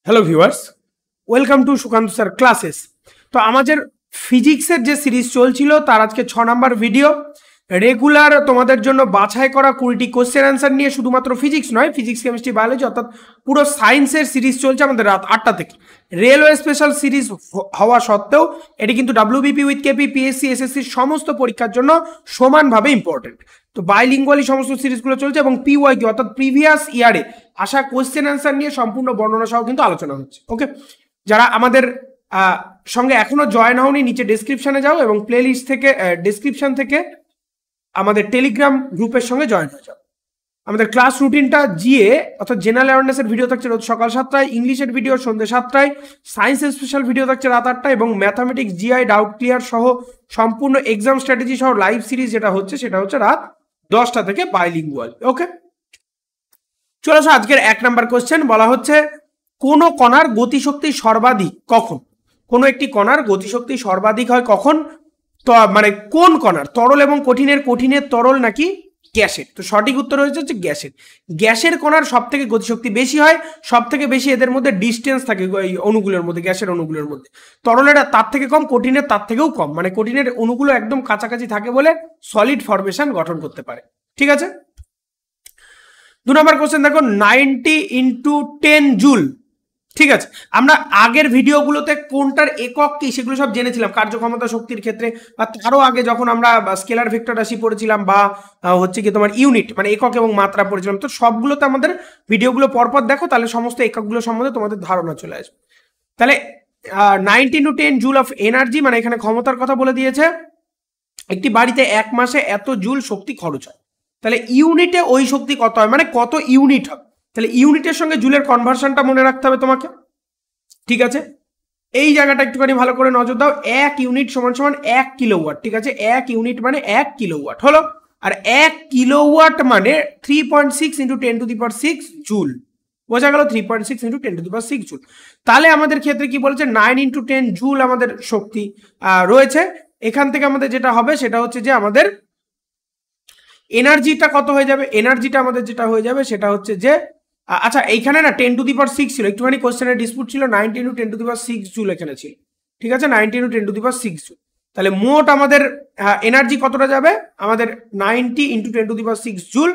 Hello viewers, welcome to Sukanta sir classes. তো আমাদের ফিজিক্সের যে সিরিজ চলছিল তার আজকে 6 নাম্বার ভিডিও। রেগুলার তোমাদের জন্য বাছাই করা 20টি কোশ্চেন অ্যান্সার নিয়ে, শুধুমাত্র ফিজিক্স নয়, ফিজিক্স কেমিস্ট্রি বায়োলজি অর্থাৎ পুরো সায়েন্সের সিরিজ চলছে আমাদের রাত 8টা থেকে। রেলওয়ে স্পেশাল সিরিজ হওয়া সত্ত্বেও এটি কিন্তু WBP with KP, PSC, SSC সমস্ত পরীক্ষার জন্য সমানভাবে ইম্পর্টেন্ট। তো বাইলিঙ্গুয়ালি সমস্ত সিরিজগুলো চলছে এবং পিওয়াইকিউ অর্থাৎ প্রিভিয়াস ইয়ারে আসা কোশ্চেন অ্যান্সার নিয়ে সম্পূর্ণ বর্ণনা সহ কিন্তু আলোচনা হচ্ছে। ওকে, যারা আমাদের সঙ্গে এখনো জয়েন হওনি, নিচে ডেসক্রিপশনে যাও এবং প্লে লিস্ট থেকে ডেসক্রিপশন থেকে আমাদের টেলিগ্রাম গ্রুপের সঙ্গে জয়েন হয়ে যাও। আমাদের ক্লাস রুটিনটা জিএ অর্থাৎ জেনারেল অ্যাওয়ারনেসের ভিডিও থাকছে রোজ সকাল 7টায়, ইংলিশের ভিডিও সন্ধ্যে 7টায়, সায়েন্সের স্পেশাল ভিডিও থাকছে রাত 8টায় এবং ম্যাথামেটিক্স, জিআই, ডাউট ক্লিয়ার সহ সম্পূর্ণ এক্সাম স্ট্র্যাটেজি সহ লাইভ সিরিজ যেটা হচ্ছে সেটা হচ্ছে রাত 10টা থেকে বাইলিঙ্গুয়াল। ওকে, চলো আজকের 1 নাম্বার কোশ্চেন বলা হচ্ছে কোন কণার গতিশক্তি সর্বাধিক কখন? কোনো একটি কণার গতিশক্তি সর্বাধিক হয় কখন? তো মানে কোন কণার, তরল এবং কঠিনের, কঠিনের তরল নাকি গ্যাসের? তো সঠিক উত্তর হয়েছে হচ্ছে গ্যাসের। গ্যাসের কণার সব থেকে গতিশক্তি বেশি হয়, সব থেকে বেশি এদের মধ্যে ডিস্টেন্স থাকে এই অণুগুলোর মধ্যে, গ্যাসের অণুগুলোর মধ্যে। তরলের তার থেকে কম, কঠিনের তার থেকেও কম, মানে কঠিনের অণুগুলো একদম কাছাকাছি থাকে বলে সলিড ফরমেশন গঠন করতে পারে। ঠিক আছে, 2 নম্বর কোশ্চেন দেখো, 90 × 10 জুল। ঠিক আছে, আমরা আগের ভিডিওগুলোতে কোনটার একক কি সেগুলো সব জেনেছিলাম কার্যক্ষমতা শক্তির ক্ষেত্রে, বা তারও আগে যখন আমরা স্কেলার ভেক্টর রাশি পড়েছিলাম বা হচ্ছে কি তোমার ইউনিট মানে একক এবং মাত্রা পড়েছিলাম। তো সবগুলোতে আমাদের ভিডিওগুলো পরপর দেখো, তাহলে সমস্ত এককগুলো সম্বন্ধে তোমাদের ধারণা চলে আসবে। তাহলে 90 × 10 জুল অফ এনার্জি, মানে এখানে ক্ষমতার কথা বলে দিয়েছে। একটি বাড়িতে 1 মাসে এত জুল শক্তি খরচ হয়, তাহলে ইউনিটে ওই শক্তি কত হয়, মানে কত ইউনিট হবে। তাহলে ইউনিটের সঙ্গে জুলের কনভার্সনটা মনে রাখতে হবে তোমাকে। ঠিক আছে, এই জায়গাটা একটুখানি ভালো করে নজর দাও। 1 ইউনিট সমান সমান 1 কিলোওয়াট। ঠিক আছে, 1 ইউনিট মানে 1 কিলোওয়াট হলো, আর 1 কিলোওয়াট মানে 3.6 × 10⁶ জুল। বোঝা গেল? 3.6 × 10⁶ জুল। তাহলে আমাদের ক্ষেত্রে কি বলেছে, 9 × 10 জুল আমাদের শক্তি রয়েছে। এখান থেকে আমাদের যেটা হবে সেটা হচ্ছে যে আমাদের এনার্জিটা কত হয়ে যাবে, এনার্জিটা আমাদের যেটা হয়ে যাবে সেটা হচ্ছে যে আচ্ছা এইখানে না 10⁶ ছিল, একটুখানি কোশ্চেনের ডিসপুট ছিল, 90 × 10⁶ জুল এখানে ছিল। ঠিক আছে, 90 × 10⁶ জুল। তাহলে মোট আমাদের এনার্জি কতটা যাবে, আমাদের 90 × 10⁶ জুল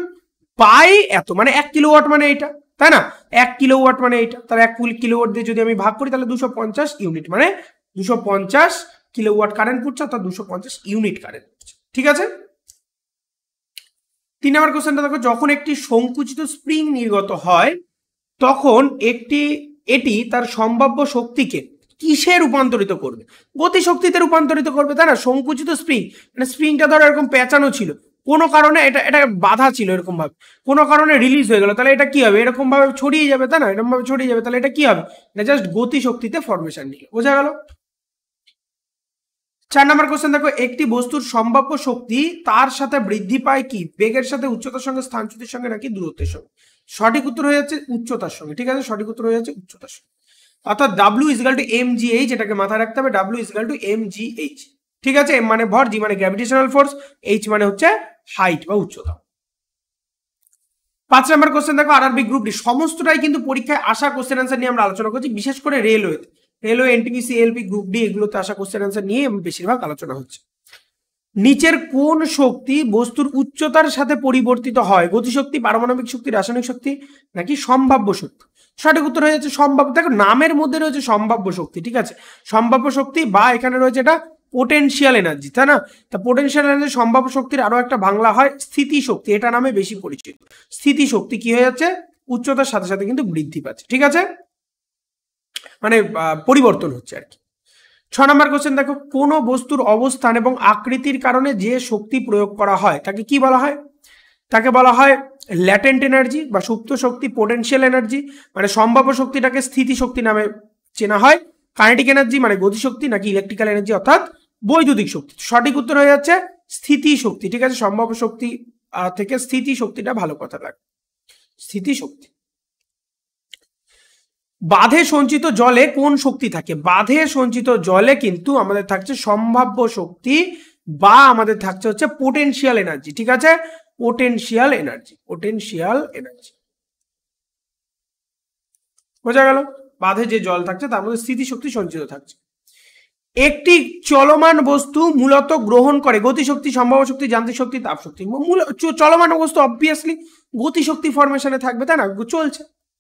বাই এত, মানে 1 কিলোওয়াট মানে এইটা, তাই না? 1 কিলোওয়াট মানে এইটা, তাহলে 1 কিলোওয়াট দিয়ে যদি আমি ভাগ করি তাহলে 250 ইউনিট, মানে 250 কিলোওয়াট কারেন্ট পড়ছে, অর্থাৎ 250 ইউনিট কারেন্ট পড়ছে। ঠিক আছে, 3 নম্বর কোশ্চেনটা দেখো, যখন একটি সংকুচিত স্প্রিং নির্গত হয় তখন এটি তার সম্ভাব্য শক্তিকে কিসে রূপান্তরিত করবে? গতিশক্তিতে রূপান্তরিত করবে, তাই না? সংকুচিত স্প্রিং মানে স্প্রিংটা ধরো এরকম পেঁচানো ছিল, কোনো কারণে এটা বাধা ছিল এরকম ভাবে, কোনো কারণে রিলিজ হয়ে গেল, তাহলে এটা কি হবে, এরকম ভাবে ছড়িয়ে যাবে, তাই না? এরকম ভাবে ছড়িয়ে যাবে, তাহলে এটা কি হবে, এটা জাস্ট গতিশক্তিতে ফরমেশন নিল। বোঝা গেল? 4 নম্বর কোশ্চেন দেখো, একটি বস্তুর সম্ভাব্য শক্তি তার সাথে বৃদ্ধি পায় কি? বেগের সাথে, উচ্চতার সঙ্গে, স্থানচ্যুতির সঙ্গে নাকি দূরত্বের সঙ্গে? সঠিক উত্তর হয়ে যাচ্ছে উচ্চতার সঙ্গে। ঠিক আছে, সঠিক উত্তর হয়ে যাচ্ছে উচ্চতার সঙ্গে, অর্থাৎ W = mgh, এটাকে মাথায় রাখতে হবে, W = mgh। ঠিক আছে, m মানে ভর, g মানে গ্র্যাভিটেশনাল ফোর্স, h মানে হচ্ছে হাইট বা উচ্চতা। 5 নম্বর কোশ্চেন দেখো, আরআরবি গ্রুপ ডি, সমস্তটাই কিন্তু পরীক্ষায় আসা কোশ্চেন অ্যান্সার নিয়ে আমরা আলোচনা করছি, বিশেষ করে railway, NTPC, LP, group D এগুলোতে আসা কোশ্চেন অ্যান্সার নিয়ে বেশিরভাগ আলোচনা হচ্ছে। নিচের কোন শক্তি বস্তুর উচ্চতার সাথে পরিবর্তিত হয়? গতিশক্তি, পারমাণবিক শক্তি, রাসায়নিক শক্তি নাকি সম্ভাব্য শক্তি? সঠিক উত্তর হয়ে যাচ্ছে সম্ভাব্য। দেখো নামের মধ্যে রয়েছে সম্ভাব্য শক্তি। ঠিক আছে, সম্ভাব্য শক্তি বা এখানে রয়েছে এটা পোটেনশিয়াল এনার্জি, তাই না? তা পোটেনশিয়াল এনার্জি সম্ভাব্য শক্তির আরো একটা বাংলা হয় স্থিতিশক্তি, এটা নামে বেশি পরিচিত। স্থিতিশক্তি কি হয়ে যাচ্ছে, উচ্চতার সাথে সাথে কিন্তু বৃদ্ধি পাচ্ছে। ঠিক আছে, মানে পরিবর্তন হচ্ছে আর কি। 6 নম্বর কোশ্চেন দেখো, কোন বস্তুর অবস্থান এবং আকৃতির কারণে যে শক্তি প্রয়োগ করা হয় তাকে কি বলা হয়? তাকে বলা হয় ল্যাটেন্ট এনার্জি বা সুপ্ত শক্তি, পোটেনশিয়াল এনার্জি, মানে সম্ভাব্য শক্তিটাকে স্থিতি শক্তি নামে চেনা হয়। কাইনেটিক এনার্জি মানে গতিশক্তি, নাকি ইলেকট্রিক্যাল এনার্জি অর্থাৎ বৈদ্যুতিক শক্তি? সঠিক উত্তর হয়ে যাচ্ছে স্থিতি শক্তি। ঠিক আছে, সম্ভাব্য শক্তি থেকে স্থিতি শক্তিটা ভালো কথা লাগে, স্থিতি শক্তি। বাঁধে সঞ্চিত জলে কোন শক্তি থাকে? বাঁধে সঞ্চিত জলে কিন্তু আমাদের থাকছে সম্ভাব্য শক্তি বা আমাদের থাকছে হচ্ছে পোটেনশিয়াল এনার্জি। ঠিক আছে, পোটেনশিয়াল এনার্জি, পোটেনশিয়াল এনার্জি। বোঝা গেল? বাঁধে যে জল থাকছে তার মধ্যে স্থিতিশক্তি সঞ্চিত থাকছে। একটি চলমান বস্তু মূলত গ্রহণ করে গতিশক্তি, সম্ভাব্য শক্তি, যান্ত্রিক শক্তি, তাপ শক্তি। চলমান বস্তু অবভিয়াসলি গতিশক্তি ফরমেশনে থাকবে, তাই না?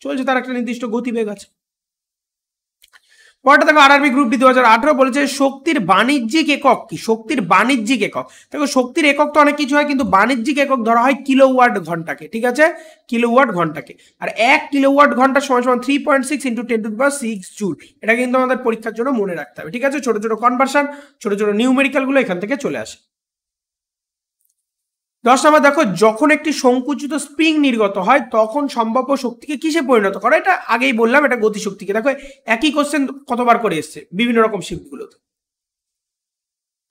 চলছে তার একটা নির্দিষ্ট গতিবেগ আছে। পরেরটা দেখো আরআরবি গ্রুপ ডি 2018 বলেছে শক্তির বাণিজ্যিক একক কি? শক্তির বাণিজ্যিক একক, দেখো শক্তির একক তো অনেক কিছু হয়, কিন্তু বাণিজ্যিক একক ধরা হয় কিলোওয়াট ঘন্টাকে, ঠিক আছে? কিলোওয়াট ঘন্টাকে। আর 1 কিলোওয়াট ঘন্টা সমান 3.6 × 10⁶ জুল। এটা কিন্তু আমাদের পরীক্ষার জন্য মনে রাখতে হবে, ঠিক আছে? ছোট ছোট কনভার্সন, ছোট ছোট নিউমেরিক্যাল গুলো এখান থেকে চলে আসে। 10 নম্বর দেখো যখন একটি সংকুচিত স্প্রিং নির্গত হয় তখন সম্ভাব্য শক্তিকে কিসে পরিণত করে? এটা আগেই বললাম, এটা গতিশক্তিকে। দেখো একই কোশ্চেন কতবার করে এসছে বিভিন্ন রকম শিফটগুলোতে।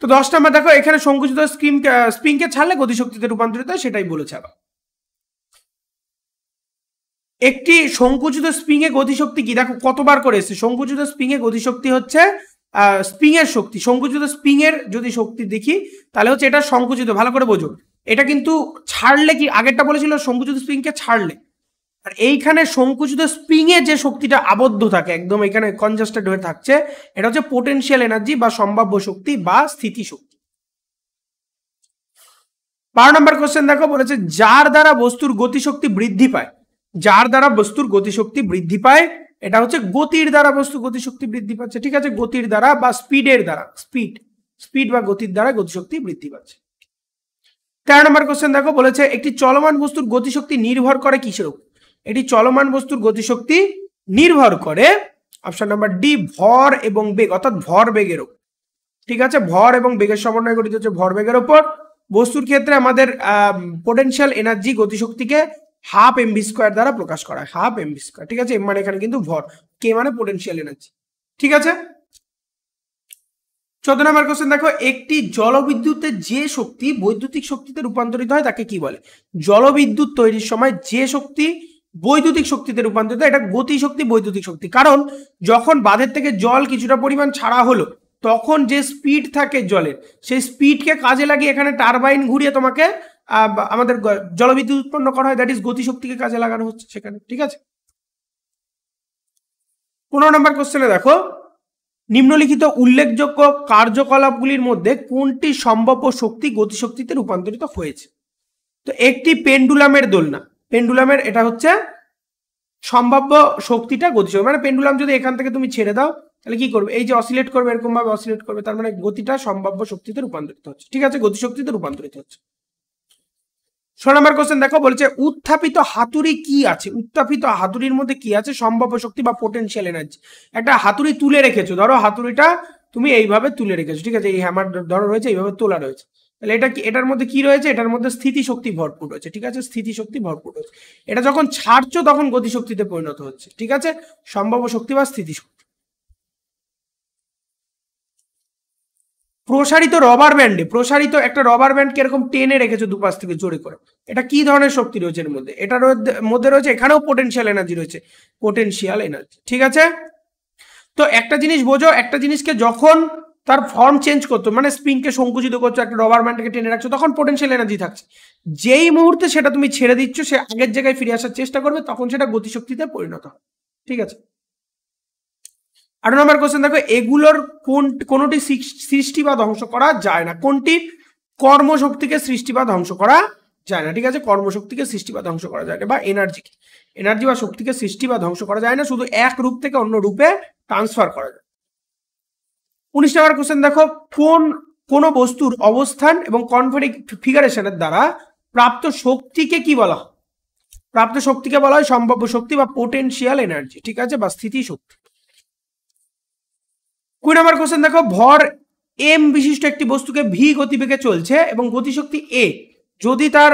তো 10 নম্বর দেখো এখানে সংকুচিত স্প্রিংকে ছাড়লে গতিশক্তিতে রূপান্তরিত হয়, সেটাই বলেছে। আবার একটি সংকুচিত স্প্রিং এ গতিশক্তি কি? দেখো কতবার করে এসছে। সংকুচিত স্প্রিং এ গতিশক্তি হচ্ছে স্প্রিং এর শক্তি। সংকুচিত স্প্রিং এর যদি শক্তি দেখি তাহলে হচ্ছে এটা সংকুচিত, ভালো করে বোঝো। এটা কিন্তু ছাড়লে কি, আগেরটা বলেছিল সংকুচিত স্প্রিংকে ছাড়লে, আর এইখানে সংকুচিত স্প্রিং এ যে শক্তিটা আবদ্ধ থাকে একদম এখানে কনজাস্টেড হয়ে থাকছে, এটা হচ্ছে পোটেনশিয়াল এনার্জি বা সম্ভাব্য শক্তি বা স্থিতি শক্তি। 12 নম্বর কোশ্চেন দেখো বলেছে যার দ্বারা বস্তুর গতিশক্তি বৃদ্ধি পায়। যার দ্বারা বস্তুর গতিশক্তি বৃদ্ধি পায়, এটা হচ্ছে গতির দ্বারা বস্তু গতিশক্তি বৃদ্ধি পাচ্ছে, ঠিক আছে? গতির দ্বারা বা স্পিডের দ্বারা, স্পিড বা গতির দ্বারা গতিশক্তি বৃদ্ধি পাচ্ছে। 13 নম্বর কোশ্চেন দেখো বলেছে একটি চলমান বস্তুর গতিশক্তি নির্ভর করে কিসের উপর? এটি চলমান বস্তুর গতিশক্তি নির্ভর করে অপশন নাম্বার ডি ভর এবং বেগ, অর্থাৎ ভর বেগের উপর, ঠিক আছে? ভর এবং বেগের সমন্বয় গঠিত হচ্ছে ভর বেগের উপর। বস্তুর ক্ষেত্রে আমাদের পোটেনশিয়াল এনার্জি গতিশক্তিকে 1/2 mv² দ্বারা প্রকাশ করা হয়, 1/2 mv², ঠিক আছে? মানে এখানে কিন্তু ভর, কে মানে পোটেনশিয়াল এনার্জি, ঠিক আছে? 14 নম্বর কোশ্চেন দেখো একটি জলবিদ্যুতের যে শক্তি বৈদ্যুতিক শক্তিতে রূপান্তরিত হয় তাকে কি বলে? জলবিদ্যুৎ তৈরির সময় যে শক্তি বৈদ্যুতিক শক্তিতে রূপান্তরিত হয়, এটা গতিশক্তি, বৈদ্যুতিক শক্তি। কারণ যখন বাঁধের থেকে জল কিছুটা পরিমাণ ছাড়া হলো তখন যে স্পিড থাকে জলের, সেই স্পিডকে কাজে লাগিয়ে এখানে টারবাইন ঘুরিয়ে তোমাকে আমাদের জলবিদ্যুৎ উৎপন্ন করা হয়, দ্যাট ইজ গতিশক্তিকে কাজে লাগানো হচ্ছে সেখানে, ঠিক আছে? 15 নম্বর কোশ্চেনে দেখো নিম্নলিখিত উল্লেখযোগ্য কার্যকলাপগুলির মধ্যে কোনটি সম্ভাব্য শক্তি গতিশক্তিতে রূপান্তরিত হয়েছে? তো একটি পেন্ডুলামের দোলনা, পেন্ডুলামের এটা হচ্ছে সম্ভাব্য শক্তিটা গতিশক্তি, মানে পেন্ডুলাম যদি এখান থেকে তুমি ছেড়ে দাও তাহলে কি করবে? এই যে অসিলেট করবে, এরকম ভাবে অসিলেট করবে, তার মানে গতিটা সম্ভাব্য শক্তিতে রূপান্তরিত হচ্ছে, ঠিক আছে? গতিশক্তিতে রূপান্তরিত হচ্ছে। 16 নম্বর কোশ্চেন দেখো বলছে উত্থাপিত হাতুড়ি কি আছে? উত্থাপিত হাতুড়ির মধ্যে কি আছে? সম্ভাব্য শক্তি বা পোটেনশিয়াল এনার্জি। একটা হাতুড়ি তুলে রেখেছো, ধরো হাতুড়িটা তুমি এইভাবে তুলে রেখেছো, ঠিক আছে? এই হ্যামার ধরো রয়েছে, এইভাবে তোলা রয়েছে, তাহলে এটা কি, এটার মধ্যে কি রয়েছে? এটার মধ্যে স্থিতিশক্তি ভরপুর রয়েছে, ঠিক আছে? স্থিতিশক্তি ভরপুর রয়েছে। এটা যখন ছাড়ছো তখন গতিশক্তিতে পরিণত হচ্ছে, ঠিক আছে? সম্ভাব্য শক্তি বা স্থিতিশক্তি। প্রসারিত রবার ব্যান্ডে, প্রসারিত একটা রবার ব্যান্ডকে এরকম টেনে রেখেছো দুপাশ থেকে জোরে করে, এটা কি ধরনের শক্তি রয়েছে এর মধ্যে? এটার মধ্যে রয়েছে, এখানেও পোটেনশিয়াল এনার্জি রয়েছে, পোটেনশিয়াল এনার্জি, ঠিক আছে? তো একটা জিনিস বোঝো, একটা জিনিসকে যখন তার ফর্ম চেঞ্জ করতো, মানে স্প্রিংকে সংকুচিত করছো, একটা রবার ব্যান্ডকে টেনে রাখছো, তখন পোটেনশিয়াল এনার্জি থাকছে। যেই মুহূর্তে সেটা তুমি ছেড়ে দিচ্ছ, সে আগের জায়গায় ফিরে আসার চেষ্টা করবে, তখন সেটা গতিশক্তিতে পরিণত হয়, ঠিক আছে? 8 নম্বর কোশ্চেন দেখো এগুলোর কোনটি সৃষ্টি বা ধ্বংস করা যায় না? কোনটি কর্মশক্তিকে সৃষ্টি বা ধ্বংস করা যায় না, ঠিক আছে? কর্মশক্তিকে সৃষ্টি বা ধ্বংস করা যায় না, বা এনার্জি বা শক্তিকে সৃষ্টি বা ধ্বংস করা যায় না, শুধু এক রূপ থেকে অন্য রূপে ট্রান্সফার করা যায়। 19 নম্বর কোশ্চেন দেখো কোন বস্তুর অবস্থান এবং কনফিগারেশনের দ্বারা প্রাপ্ত শক্তিকে কি বলা হয়? প্রাপ্ত শক্তিকে বলা হয় সম্ভাব্য শক্তি বা পোটেনশিয়াল এনার্জি, ঠিক আছে? বা স্থিতি শক্তি। 20 নম্বর কোশ্চেন দেখো ভর এম বিশিষ্ট একটি বস্তুকে ভি গতিবেগে চলছে এবং গতিশক্তি এ, যদি তার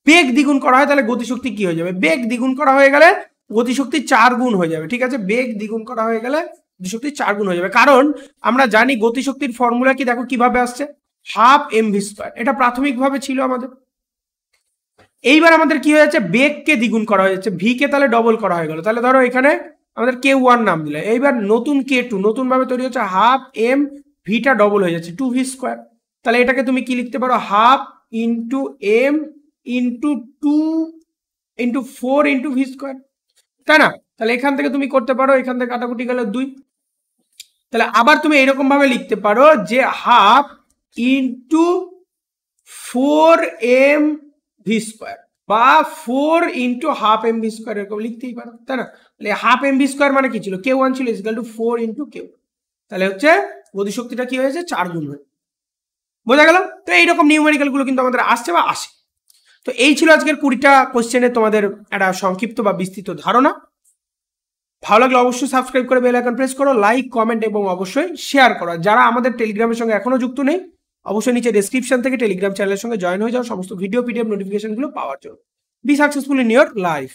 বেগ দ্বিগুণ করা হয় তাহলে গতিশক্তি কি হয়ে যাবে? বেগ দ্বিগুণ করা হয়ে গেলে গতিশক্তি 4 গুণ হয়ে যাবে, ঠিক আছে? বেগ দ্বিগুণ করা হয়ে গেলে গতিশক্তি 4 গুণ হয়ে যাবে, কারণ আমরা জানি গতিশক্তির ফর্মুলা কি, দেখো কিভাবে আসছে, 1/2 mv², এটা প্রাথমিকভাবে ছিল আমাদের। এইবার আমাদের কি হয়েছে? বেগকে দ্বিগুণ করা হয়েছে, ভি কে তাহলে ডবল করা হয়ে গেল, তাহলে ধরো এখানে আমাদের k1 নাম দিলে, এইবার নতুন k2 নতুন ভাবে তৈরি হচ্ছে, 1/2 m, ভিটা ডবল হয়ে যাচ্ছে 2v², তাহলে এটাকে তুমি কি লিখতে পারো? 1/2 × m × 2 × 4 × v², তাই না? তাহলে এখান থেকে তুমি করতে পারো, এখান থেকে কাটাকুটি গেল 2। তাহলে আবার তুমি এরকম ভাবে লিখতে পারো যে হাফ ইন্টু 4mv² বা 4 ইন্টু হাফ mv² এরকম লিখতেই পারো, তাই না? তাহলে হাফ mv² মানে কি ছিল, k1 ছিল, ইকুয়াল টু 4 ইন্টু q। তাহলে হচ্ছে গতিশক্তিটা কি হয়েছে, 4 গুণ হয়ে। বোঝা গেল? তো এইরকম নিউমেরিক্যাল গুলো কিন্তু আমাদের আসছে বা আসে। তো এই ছিল আজকের 20টা কোশ্চেনের তোমাদের একটা সংক্ষিপ্ত বা বিস্তৃত ধারণা। ভালো লাগলে অবশ্যই সাবস্ক্রাইব করে বেল আইকন প্রেস করো, লাইক কমেন্ট এবং অবশ্যই শেয়ার করো। যারা আমাদের টেলিগ্রামের সঙ্গে এখনো যুক্ত নেই, অবশ্যই নিচে ডেসক্রিপশন থেকে টেলিগ্রাম চ্যানেলের সঙ্গে জয়েন হয়ে যাও সমস্ত ভিডিও পিডিএফ নোটিফিকেশনগুলো পাওয়ার জন্য। Be successful in your life.